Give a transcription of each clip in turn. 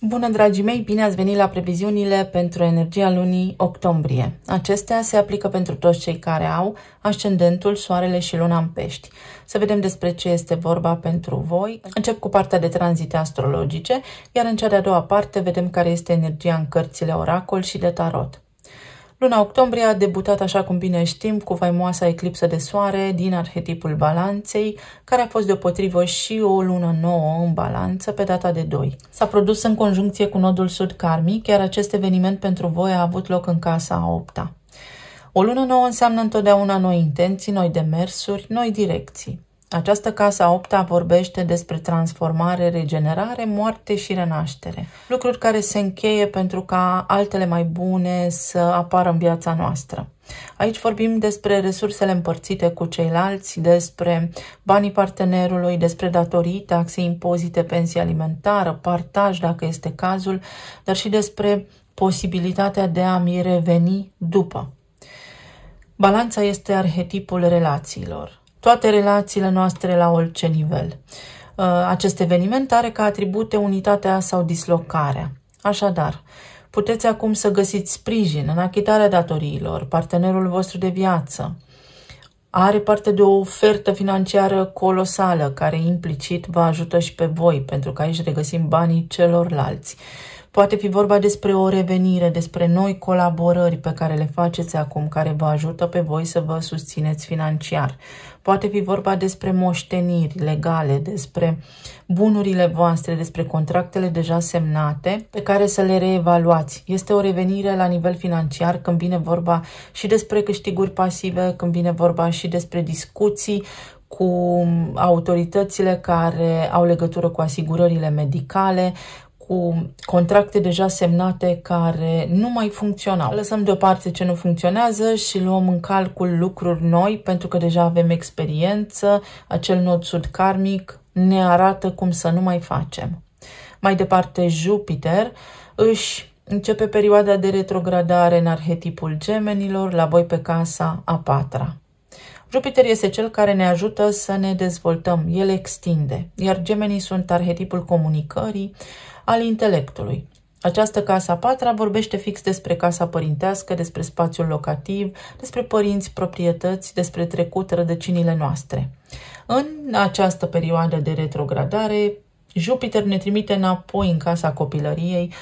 Bună, dragii mei! Bine ați venit la previziunile pentru energia lunii octombrie. Acestea se aplică pentru toți cei care au ascendentul, soarele și luna în Pești. Să vedem despre ce este vorba pentru voi. Încep cu partea de tranzite astrologice, iar în cea de-a doua parte vedem care este energia în cărțile oracol și de tarot. Luna octombrie a debutat, așa cum bine știm, cu faimoasa eclipsă de soare din arhetipul balanței, care a fost deopotrivă și o lună nouă în balanță pe data de 2. S-a produs în conjuncție cu nodul sud karmic, iar acest eveniment pentru voi a avut loc în casa a 8-a. O lună nouă înseamnă întotdeauna noi intenții, noi demersuri, noi direcții. Această casă a 8-a vorbește despre transformare, regenerare, moarte și renaștere. Lucruri care se încheie pentru ca altele mai bune să apară în viața noastră. Aici vorbim despre resursele împărțite cu ceilalți, despre banii partenerului, despre datorii, taxe, impozite, pensie alimentară, partaj dacă este cazul, dar și despre posibilitatea de a-mi reveni după. Balanța este arhetipul relațiilor. Toate relațiile noastre la orice nivel. Acest eveniment are ca atribute unitatea sau dislocarea. Așadar, puteți acum să găsiți sprijin în achitarea datoriilor, partenerul vostru de viață are parte de o ofertă financiară colosală care implicit vă ajută și pe voi, pentru că aici regăsim banii celorlalți. Poate fi vorba despre o revenire, despre noi colaborări pe care le faceți acum, care vă ajută pe voi să vă susțineți financiar. Poate fi vorba despre moșteniri legale, despre bunurile voastre, despre contractele deja semnate pe care să le reevaluați. Este o revenire la nivel financiar când vine vorba și despre câștiguri pasive, când vine vorba și despre discuții cu autoritățile care au legătură cu asigurările medicale, cu contracte deja semnate care nu mai funcționau. Lăsăm deoparte ce nu funcționează și luăm în calcul lucruri noi, pentru că deja avem experiență. Acel nod sud karmic ne arată cum să nu mai facem. Mai departe, Jupiter își începe perioada de retrogradare în arhetipul gemenilor, la voi pe casa a 4-a. Jupiter este cel care ne ajută să ne dezvoltăm, el extinde, iar gemenii sunt arhetipul comunicării, al intelectului. Această casă a 4-a vorbește fix despre casa părintească, despre spațiul locativ, despre părinți, proprietăți, despre trecut, rădăcinile noastre. În această perioadă de retrogradare, Jupiter ne trimite înapoi în casa copilăriei,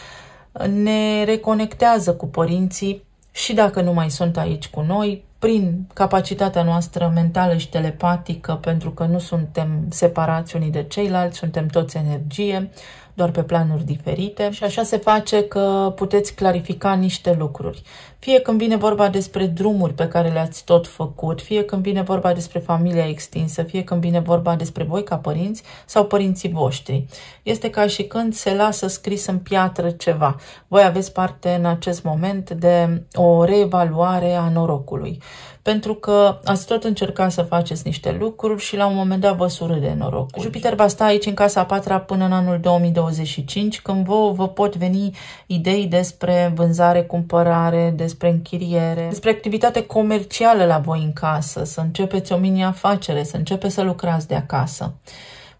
ne reconectează cu părinții și dacă nu mai sunt aici cu noi, prin capacitatea noastră mentală și telepatică, pentru că nu suntem separați unii de ceilalți, suntem toți energie, doar pe planuri diferite, și așa se face că puteți clarifica niște lucruri. Fie când vine vorba despre drumuri pe care le-ați tot făcut, fie când vine vorba despre familia extinsă, fie când vine vorba despre voi ca părinți sau părinții voștri. Este ca și când se lasă scris în piatră ceva. Voi aveți parte în acest moment de o reevaluare a norocului. Pentru că ați tot încercat să faceți niște lucruri și la un moment dat vă surâde norocul. Jupiter va sta aici în casa a 4-a până în anul 2025, când vă pot veni idei despre vânzare, cumpărare, despre închiriere, despre activitate comercială la voi în casă, să începeți o mini-afacere, să începeți să lucrați de acasă.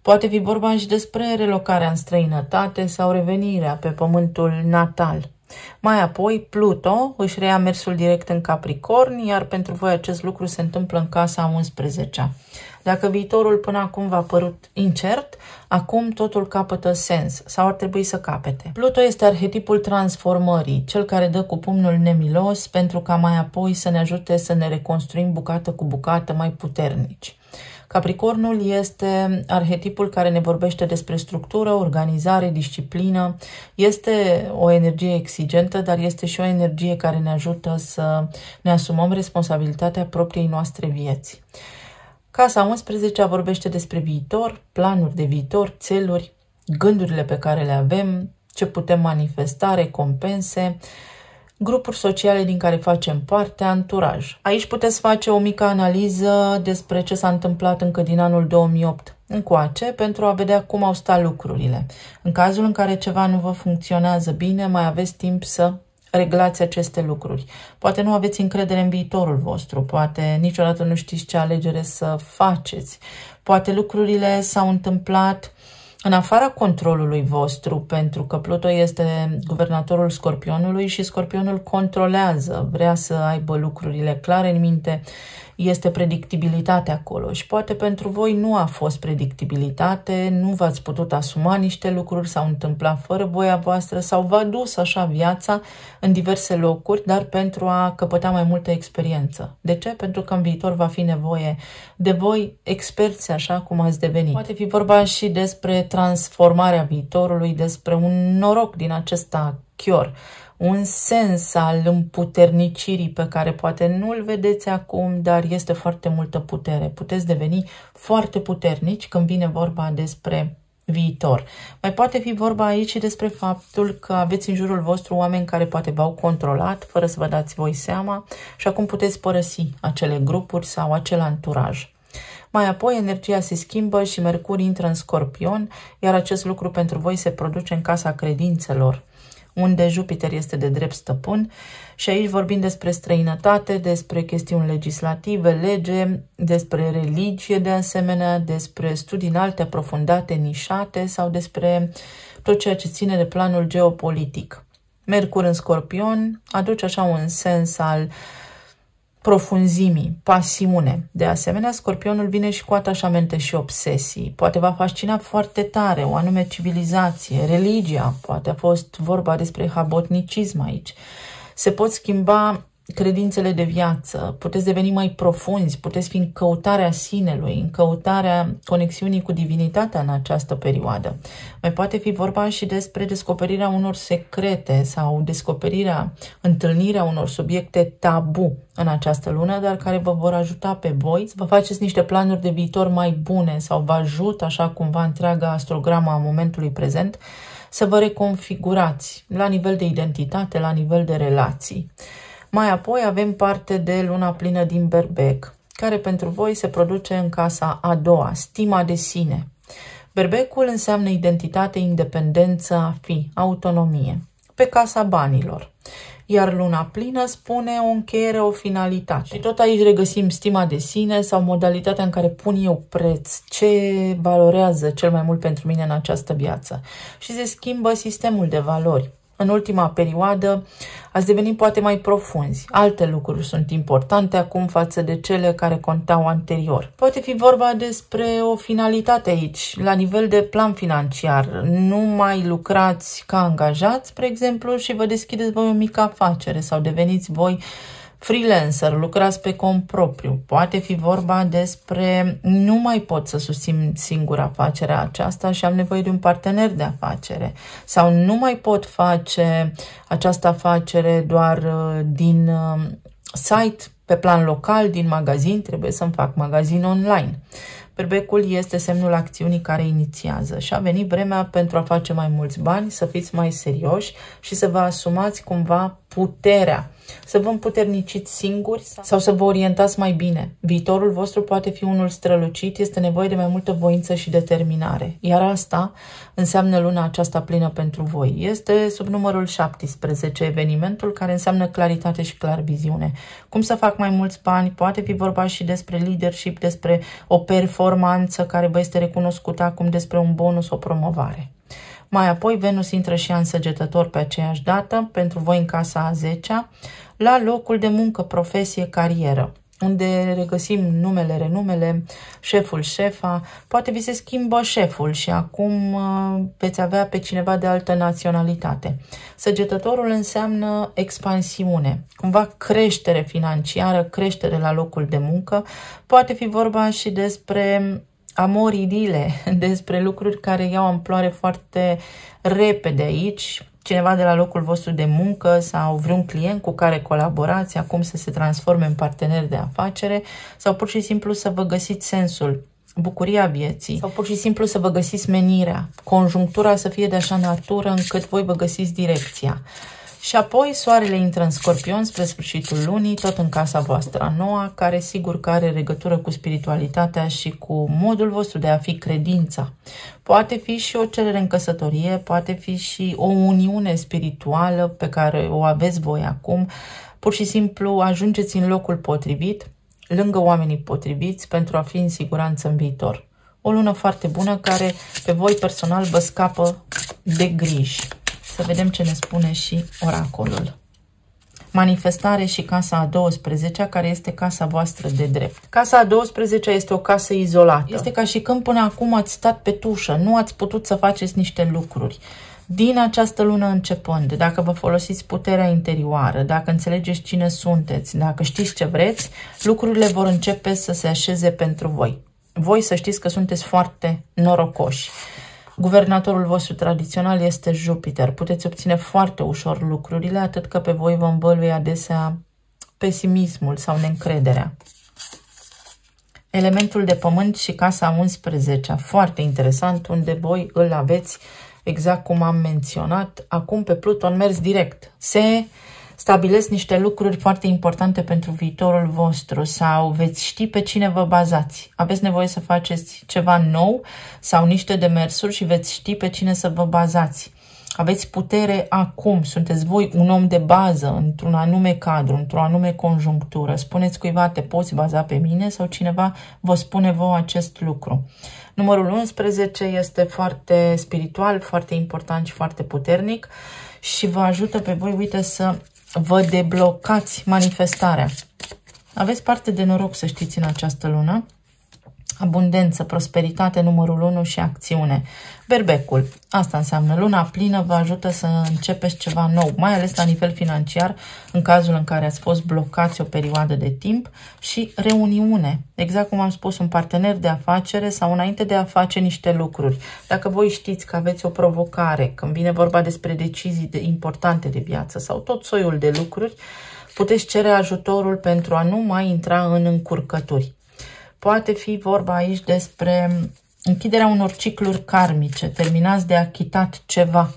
Poate fi vorba și despre relocarea în străinătate sau revenirea pe pământul natal. Mai apoi, Pluto își reia mersul direct în Capricorn, iar pentru voi acest lucru se întâmplă în casa a 11-a. Dacă viitorul până acum v-a părut incert, acum totul capătă sens sau ar trebui să capete. Pluto este arhetipul transformării, cel care dă cu pumnul nemilos pentru ca mai apoi să ne ajute să ne reconstruim bucată cu bucată mai puternici. Capricornul este arhetipul care ne vorbește despre structură, organizare, disciplină. Este o energie exigentă, dar este și o energie care ne ajută să ne asumăm responsabilitatea propriei noastre vieți. Casa 11-a vorbește despre viitor, planuri de viitor, țeluri, gândurile pe care le avem, ce putem manifesta, recompense, grupuri sociale din care facem parte, anturaj. Aici puteți face o mică analiză despre ce s-a întâmplat încă din anul 2008 încoace pentru a vedea cum au stat lucrurile. În cazul în care ceva nu vă funcționează bine, mai aveți timp să reglați aceste lucruri. Poate nu aveți încredere în viitorul vostru, poate niciodată nu știți ce alegere să faceți, poate lucrurile s-au întâmplat în afara controlului vostru, pentru că Pluto este guvernatorul Scorpionului și Scorpionul controlează, vrea să aibă lucrurile clare în minte, este predictibilitate acolo și poate pentru voi nu a fost predictibilitate, nu v-ați putut asuma niște lucruri, s-au întâmplat fără voia voastră sau v-a dus așa viața în diverse locuri, dar pentru a căpăta mai multă experiență. De ce? Pentru că în viitor va fi nevoie de voi experți așa cum ați devenit. Poate fi vorba și despre transformarea viitorului, despre un noroc din acesta chior, un sens al împuternicirii pe care poate nu-l vedeți acum, dar este foarte multă putere. Puteți deveni foarte puternici când vine vorba despre viitor. Mai poate fi vorba aici și despre faptul că aveți în jurul vostru oameni care poate v-au controlat fără să vă dați voi seama și acum puteți părăsi acele grupuri sau acel anturaj. Mai apoi energia se schimbă și Mercur intră în Scorpion, iar acest lucru pentru voi se produce în casa credințelor, unde Jupiter este de drept stăpân și aici vorbim despre străinătate, despre chestiuni legislative, lege, despre religie de asemenea, despre studii înalte, aprofundate, nișate sau despre tot ceea ce ține de planul geopolitic. Mercur în Scorpion aduce așa un sens al profunzimii, pasiune. De asemenea, Scorpionul vine și cu atașamente și obsesii. Poate va fascina foarte tare o anume civilizație, religia, poate a fost vorba despre habotnicism aici. Se pot schimba credințele de viață, puteți deveni mai profunzi, puteți fi în căutarea sinelui, în căutarea conexiunii cu divinitatea în această perioadă. Mai poate fi vorba și despre descoperirea unor secrete sau întâlnirea unor subiecte tabu în această lună, dar care vă vor ajuta pe voi să vă faceți niște planuri de viitor mai bune sau vă ajută așa cumva întreaga astrograma a momentului prezent să vă reconfigurați la nivel de identitate, la nivel de relații. Mai apoi avem parte de luna plină din Berbec, care pentru voi se produce în casa a doua, stima de sine. Berbecul înseamnă identitate, independență, a fi, autonomie, pe casa banilor. Iar luna plină spune o încheiere, o finalitate. Și tot aici regăsim stima de sine sau modalitatea în care pun eu preț, ce valorează cel mai mult pentru mine în această viață. Și se schimbă sistemul de valori. În ultima perioadă ați devenit poate mai profunzi. Alte lucruri sunt importante acum față de cele care contau anterior. Poate fi vorba despre o finalitate aici, la nivel de plan financiar. Nu mai lucrați ca angajați, spre exemplu, și vă deschideți voi o mică afacere sau deveniți voi freelancer, lucrați pe cont propriu. Poate fi vorba despre nu mai pot să susțin singur afacerea aceasta și am nevoie de un partener de afacere. Sau nu mai pot face această afacere doar din site, pe plan local, din magazin, trebuie să-mi fac magazin online. Berbecul este semnul acțiunii care inițiază și a venit vremea pentru a face mai mulți bani, să fiți mai serioși și să vă asumați cumva puterea, să vă împuterniciți singuri sau să vă orientați mai bine. Viitorul vostru poate fi unul strălucit, este nevoie de mai multă voință și determinare, iar asta înseamnă luna aceasta plină pentru voi. Este sub numărul 17 evenimentul care înseamnă claritate și clarviziune. Cum să fac mai mulți bani? Poate fi vorba și despre leadership, despre o performanță care vă este recunoscută acum, despre un bonus, o promovare. Mai apoi Venus intră și în Săgetător pe aceeași dată, pentru voi în casa a 10-a, la locul de muncă, profesie, carieră, unde regăsim numele, renumele, șeful, șefa. Poate vi se schimbă șeful și acum veți avea pe cineva de altă naționalitate. Săgetătorul înseamnă expansiune, cumva creștere financiară, creștere la locul de muncă. Poate fi vorba și despre amor, idile, despre lucruri care iau amploare foarte repede aici, cineva de la locul vostru de muncă sau vreun client cu care colaborați acum să se transforme în partener de afacere sau pur și simplu să vă găsiți sensul, bucuria vieții sau pur și simplu să vă găsiți menirea, conjunctura să fie de așa natură încât voi vă găsiți direcția. Și apoi soarele intră în Scorpion spre sfârșitul lunii, tot în casa voastră a noua, care sigur că are legătură cu spiritualitatea și cu modul vostru de a fi, credința. Poate fi și o cerere în căsătorie, poate fi și o uniune spirituală pe care o aveți voi acum. Pur și simplu ajungeți în locul potrivit, lângă oamenii potriviți, pentru a fi în siguranță în viitor. O lună foarte bună care pe voi personal vă scapă de griji. Să vedem ce ne spune și oracolul. Manifestare și casa a 12-a, care este casa voastră de drept. Casa a 12-a este o casă izolată. Este ca și când până acum ați stat pe tușă, nu ați putut să faceți niște lucruri. Din această lună începând, dacă vă folosiți puterea interioară, dacă înțelegeți cine sunteți, dacă știți ce vreți, lucrurile vor începe să se așeze pentru voi. Voi să știți că sunteți foarte norocoși. Guvernatorul vostru tradițional este Jupiter. Puteți obține foarte ușor lucrurile, atât că pe voi vă învăluie adesea pesimismul sau neîncrederea. Elementul de pământ și casa 11-a, foarte interesant, unde voi îl aveți exact cum am menționat. Acum pe Pluton mers direct. Se stabilesc niște lucruri foarte importante pentru viitorul vostru sau veți ști pe cine vă bazați. Aveți nevoie să faceți ceva nou sau niște demersuri și veți ști pe cine să vă bazați. Aveți putere acum, sunteți voi un om de bază într-un anume cadru, într-o anume conjunctură. Spuneți cuiva, te poți baza pe mine, sau cineva vă spune vouă acest lucru. Numărul 11 este foarte spiritual, foarte important și foarte puternic și vă ajută pe voi, uite, să vă deblocați manifestarea. Aveți parte de noroc, să știți, în această lună. Abundență, prosperitate, numărul 1 și acțiune. Berbecul, asta înseamnă luna plină, vă ajută să începeți ceva nou, mai ales la nivel financiar, în cazul în care ați fost blocați o perioadă de timp, și reuniune. Exact cum am spus, un partener de afacere sau înainte de a face niște lucruri. Dacă voi știți că aveți o provocare, când vine vorba despre decizii importante de viață sau tot soiul de lucruri, puteți cere ajutorul pentru a nu mai intra în încurcături. Poate fi vorba aici despre închiderea unor cicluri karmice, terminați de achitat ceva,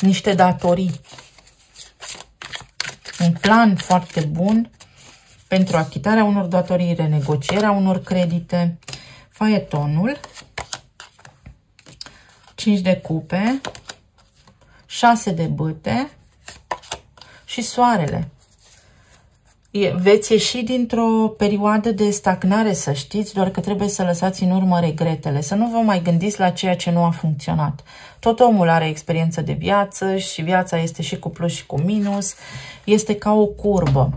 niște datorii. Un plan foarte bun pentru achitarea unor datorii, renegocierea unor credite, faetonul, 5 de cupe, 6 de bâte și soarele. Veți ieși dintr-o perioadă de stagnare, să știți, doar că trebuie să lăsați în urmă regretele, să nu vă mai gândiți la ceea ce nu a funcționat. Tot omul are experiență de viață și viața este și cu plus și cu minus, este ca o curbă,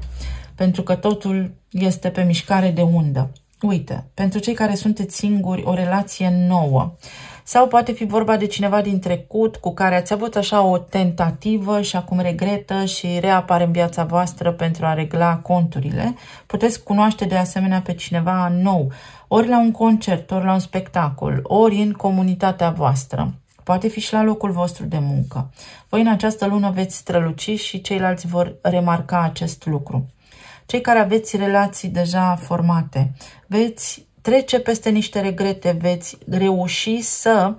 pentru că totul este pe mișcare de undă. Uite, pentru cei care sunteți singuri, o relație nouă. Sau poate fi vorba de cineva din trecut cu care ați avut așa o tentativă și acum regretă și reapare în viața voastră pentru a regla conturile. Puteți cunoaște de asemenea pe cineva nou, ori la un concert, ori la un spectacol, ori în comunitatea voastră. Poate fi și la locul vostru de muncă. Voi în această lună veți străluci și ceilalți vor remarca acest lucru. Cei care aveți relații deja formate, veți trece peste niște regrete, veți reuși să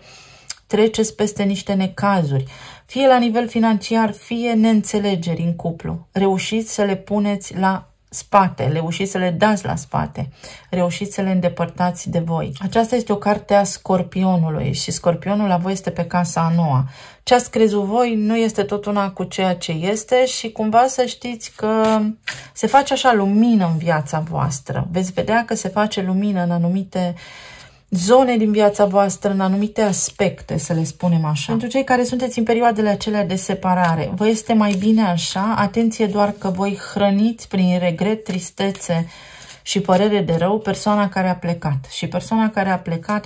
treceți peste niște necazuri, fie la nivel financiar, fie neînțelegeri în cuplu. Reușiți să le puneți la spate, reușiți să le dați la spate, reușiți să le îndepărtați de voi. Aceasta este o carte a Scorpionului și Scorpionul la voi este pe casa a 9-a. Ce ați crezut voi nu este tot una cu ceea ce este și cumva să știți că se face așa lumină în viața voastră. Veți vedea că se face lumină în anumite zone din viața voastră, în anumite aspecte, să le spunem așa. Pentru cei care sunteți în perioadele acelea de separare, vă este mai bine așa, atenție doar că voi hrăniți prin regret, tristețe și părere de rău persoana care a plecat. Și persoana care a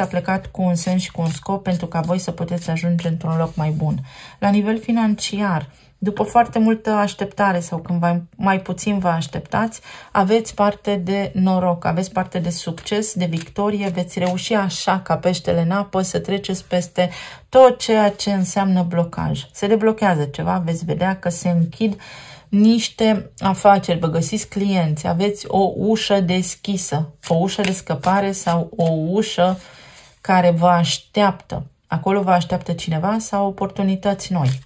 plecat cu un sens și cu un scop pentru ca voi să puteți ajunge într-un loc mai bun. La nivel financiar, după foarte multă așteptare sau când mai puțin vă așteptați, aveți parte de noroc, aveți parte de succes, de victorie, veți reuși așa ca peștele în apă să treceți peste tot ceea ce înseamnă blocaj. Se deblochează ceva, veți vedea că se închid niște afaceri, vă găsiți clienți, aveți o ușă deschisă, o ușă de scăpare sau o ușă care vă așteaptă. Acolo vă așteaptă cineva sau oportunități noi.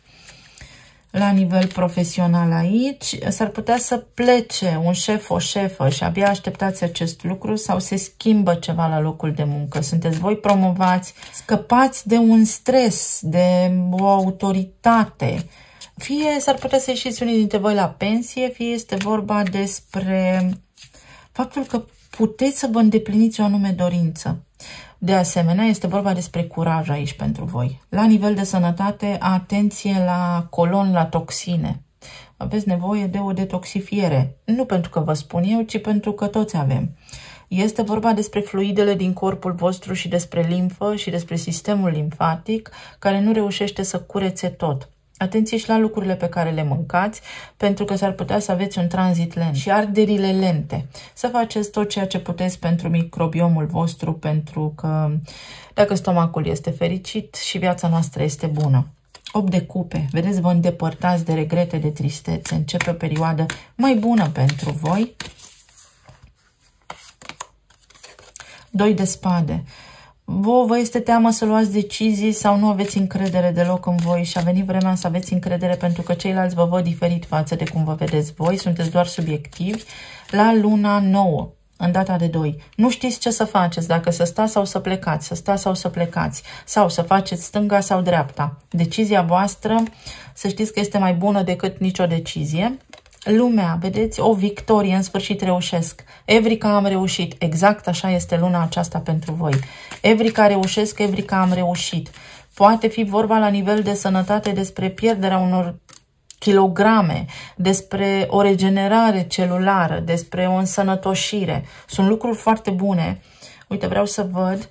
La nivel profesional aici, s-ar putea să plece un șef, o șefă și abia așteptați acest lucru sau se schimbă ceva la locul de muncă. Sunteți voi promovați, scăpați de un stres, de o autoritate. Fie s-ar putea să ieșiți unii dintre voi la pensie, fie este vorba despre faptul că puteți să vă îndepliniți o anume dorință. De asemenea, este vorba despre curaj aici pentru voi. La nivel de sănătate, atenție la colon, la toxine. Aveți nevoie de o detoxifiere. Nu pentru că vă spun eu, ci pentru că toți avem. Este vorba despre fluidele din corpul vostru și despre limfă și despre sistemul limfatic care nu reușește să curețe tot. Atenție și la lucrurile pe care le mâncați, pentru că s-ar putea să aveți un tranzit lent și arderile lente. Să faceți tot ceea ce puteți pentru microbiomul vostru, pentru că dacă stomacul este fericit și viața noastră este bună. 8 de cupe. Vedeți, vă îndepărtați de regrete, de tristețe. Începe o perioadă mai bună pentru voi. 2 de spade. Vă este teamă să luați decizii sau nu aveți încredere deloc în voi și a venit vremea să aveți încredere pentru că ceilalți vă văd diferit față de cum vă vedeți voi, sunteți doar subiectivi. La luna nouă, în data de 2, nu știți ce să faceți, dacă să stați sau să plecați, să stați sau să plecați, sau să faceți stânga sau dreapta. Decizia voastră, să știți că este mai bună decât nicio decizie. Lumea, vedeți, o victorie, în sfârșit reușesc. Evrica, am reușit. Exact așa este luna aceasta pentru voi. Evrica, reușesc, Evrica, am reușit. Poate fi vorba la nivel de sănătate despre pierderea unor kilograme, despre o regenerare celulară, despre o însănătoșire. Sunt lucruri foarte bune. Uite, vreau să văd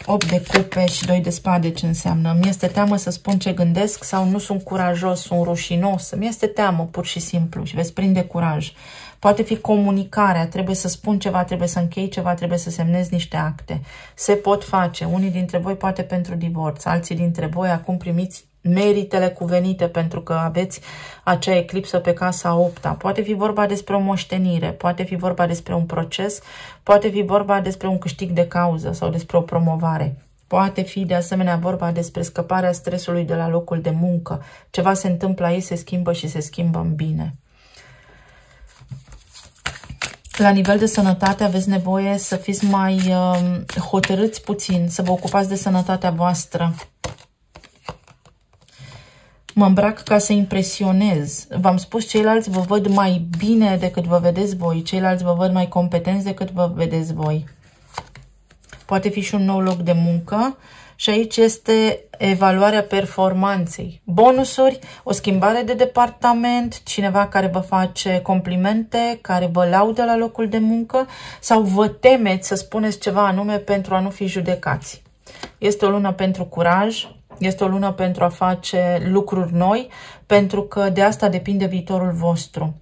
8 de cupe și 2 de spade ce înseamnă. Mi-este teamă să spun ce gândesc sau nu sunt curajos, sunt rușinos. Mi-este teamă pur și simplu și veți prinde curaj. Poate fi comunicarea, trebuie să spun ceva, trebuie să închei ceva, trebuie să semnez niște acte. Se pot face. Unii dintre voi poate pentru divorț, alții dintre voi acum primiți meritele cuvenite pentru că aveți acea eclipsă pe casa 8-a. Poate fi vorba despre o moștenire, poate fi vorba despre un proces, poate fi vorba despre un câștig de cauză sau despre o promovare. Poate fi de asemenea vorba despre scăparea stresului de la locul de muncă. Ceva se întâmplă aici, se schimbă și se schimbă în bine. La nivel de sănătate aveți nevoie să fiți mai hotărâți puțin, să vă ocupați de sănătatea voastră. Mă îmbrac ca să impresionez. V-am spus, ceilalți vă văd mai bine decât vă vedeți voi. Ceilalți vă văd mai competenți decât vă vedeți voi. Poate fi și un nou loc de muncă. Și aici este evaluarea performanței. Bonusuri, o schimbare de departament, cineva care vă face complimente, care vă laudă la locul de muncă sau vă temeți să spuneți ceva anume pentru a nu fi judecați. Este o lună pentru curaj. Este o lună pentru a face lucruri noi, pentru că de asta depinde viitorul vostru.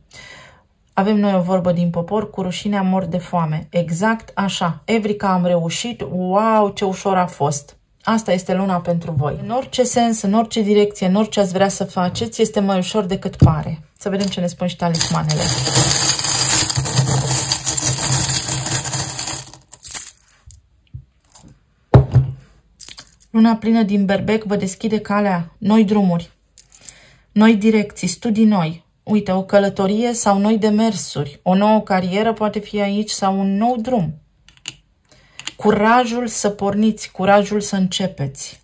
Avem noi o vorbă din popor, cu rușinea mor de foame. Exact așa. Evrica, am reușit. Wow, ce ușor a fost. Asta este luna pentru voi. În orice sens, în orice direcție, în orice ați vrea să faceți, este mai ușor decât pare. Să vedem ce ne spun și talismanele. Luna plină din Berbec vă deschide calea, noi drumuri, noi direcții, studii noi. Uite, o călătorie sau noi demersuri, o nouă carieră poate fi aici sau un nou drum. Curajul să porniți, curajul să începeți.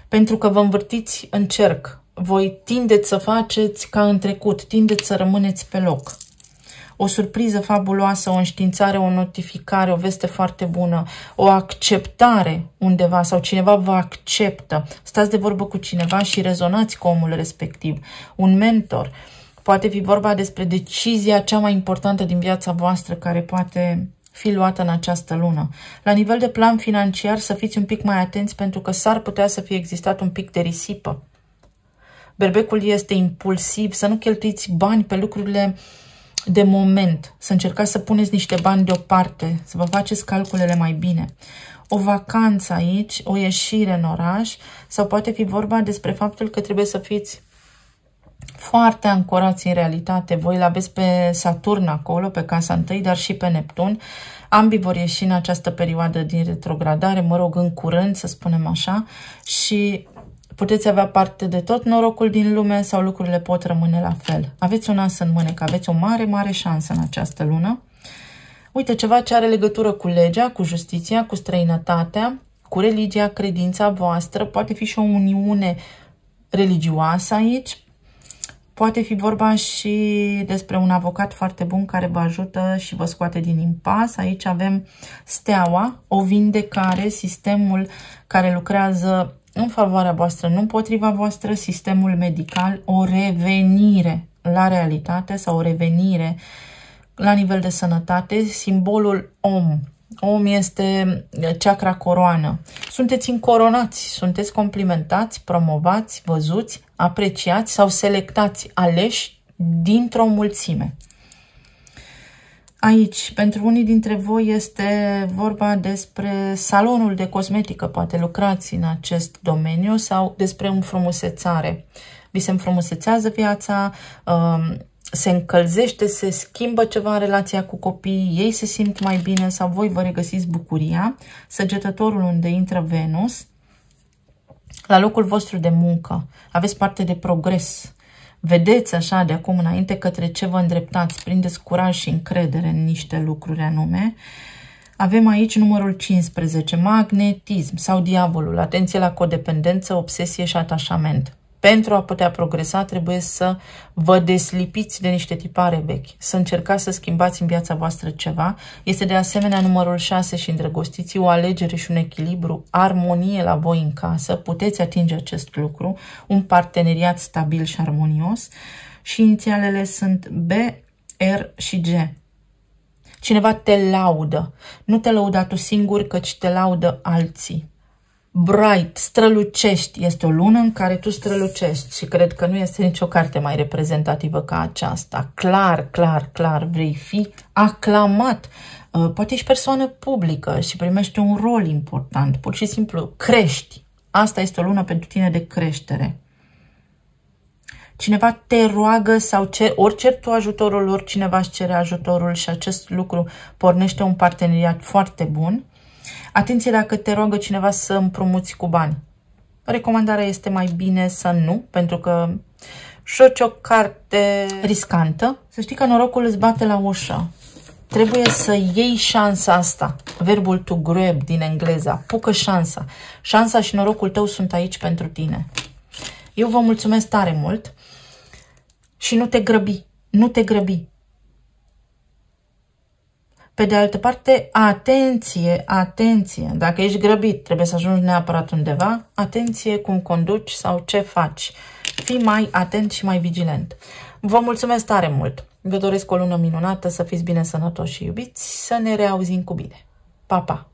Pentru că vă învârtiți în cerc. Voi tindeți să faceți ca în trecut, tindeți să rămâneți pe loc. O surpriză fabuloasă, o înștiințare, o notificare, o veste foarte bună, o acceptare undeva sau cineva vă acceptă. Stați de vorbă cu cineva și rezonați cu omul respectiv. Un mentor. Poate fi vorba despre decizia cea mai importantă din viața voastră care poate fi luată în această lună. La nivel de plan financiar să fiți un pic mai atenți pentru că s-ar putea să fie existat un pic de risipă. Berbecul este impulsiv, să nu cheltuiți bani pe lucrurile de moment, să încercați să puneți niște bani deoparte, să vă faceți calculele mai bine. O vacanță aici, o ieșire în oraș sau poate fi vorba despre faptul că trebuie să fiți foarte ancorați în realitate. Voi îl aveți pe Saturn acolo, pe casa 1, dar și pe Neptun. Ambii vor ieși în această perioadă din retrogradare, mă rog, în curând, să spunem așa, și puteți avea parte de tot norocul din lume sau lucrurile pot rămâne la fel. Aveți un as în mânecă, aveți o mare, mare șansă în această lună. Uite, ceva ce are legătură cu legea, cu justiția, cu străinătatea, cu religia, credința voastră. Poate fi și o uniune religioasă aici. Poate fi vorba și despre un avocat foarte bun care vă ajută și vă scoate din impas. Aici avem steaua, o vindecare, sistemul care lucrează în favoarea voastră, nu împotriva voastră, sistemul medical, o revenire la realitate sau o revenire la nivel de sănătate, simbolul om. Om este chakra coroană. Sunteți încoronați, sunteți complimentați, promovați, văzuți, apreciați sau selectați, aleși dintr-o mulțime. Aici, pentru unii dintre voi, este vorba despre salonul de cosmetică, poate lucrați în acest domeniu, sau despre înfrumusețare. Vi se înfrumusețează viața, se încălzește, se schimbă ceva în relația cu copiii, ei se simt mai bine sau voi vă regăsiți bucuria. Săgetătorul, unde intră Venus, la locul vostru de muncă, aveți parte de progres. Vedeți așa de acum înainte către ce vă îndreptați, prindeți curaj și încredere în niște lucruri anume. Avem aici numărul 15, magnetism sau diavolul, atenție la codependență, obsesie și atașament. Pentru a putea progresa trebuie să vă deslipiți de niște tipare vechi, să încercați să schimbați în viața voastră ceva. Este de asemenea numărul 6 și îndrăgostiți, o alegere și un echilibru, armonie la voi în casă, puteți atinge acest lucru, un parteneriat stabil și armonios și inițialele sunt B, R și G. Cineva te laudă, nu te lăuda tu singur, căci te laudă alții. Bright, strălucești, este o lună în care tu strălucești și cred că nu este nicio carte mai reprezentativă ca aceasta. Clar, clar, clar, vrei fi aclamat. Poate ești persoană publică și primești un rol important, pur și simplu crești. Asta este o lună pentru tine de creștere. Cineva te roagă sau ori cer tu ajutorul, ori cineva își cere ajutorul și acest lucru pornește un parteneriat foarte bun. Atenție dacă te roagă cineva să împrumuți cu bani. Recomandarea este mai bine să nu, pentru că joci o carte riscantă. Să știi că norocul îți bate la ușă. Trebuie să iei șansa asta. Verbul to grab din engleză. Apucă șansa. Șansa și norocul tău sunt aici pentru tine. Eu vă mulțumesc tare mult și nu te grăbi. Nu te grăbi. Pe de altă parte, atenție, atenție, dacă ești grăbit, trebuie să ajungi neapărat undeva, atenție cum conduci sau ce faci. Fii mai atent și mai vigilent. Vă mulțumesc tare mult! Vă doresc o lună minunată, să fiți bine, sănătoși și iubiți, să ne reauzim cu bine. Pa, pa!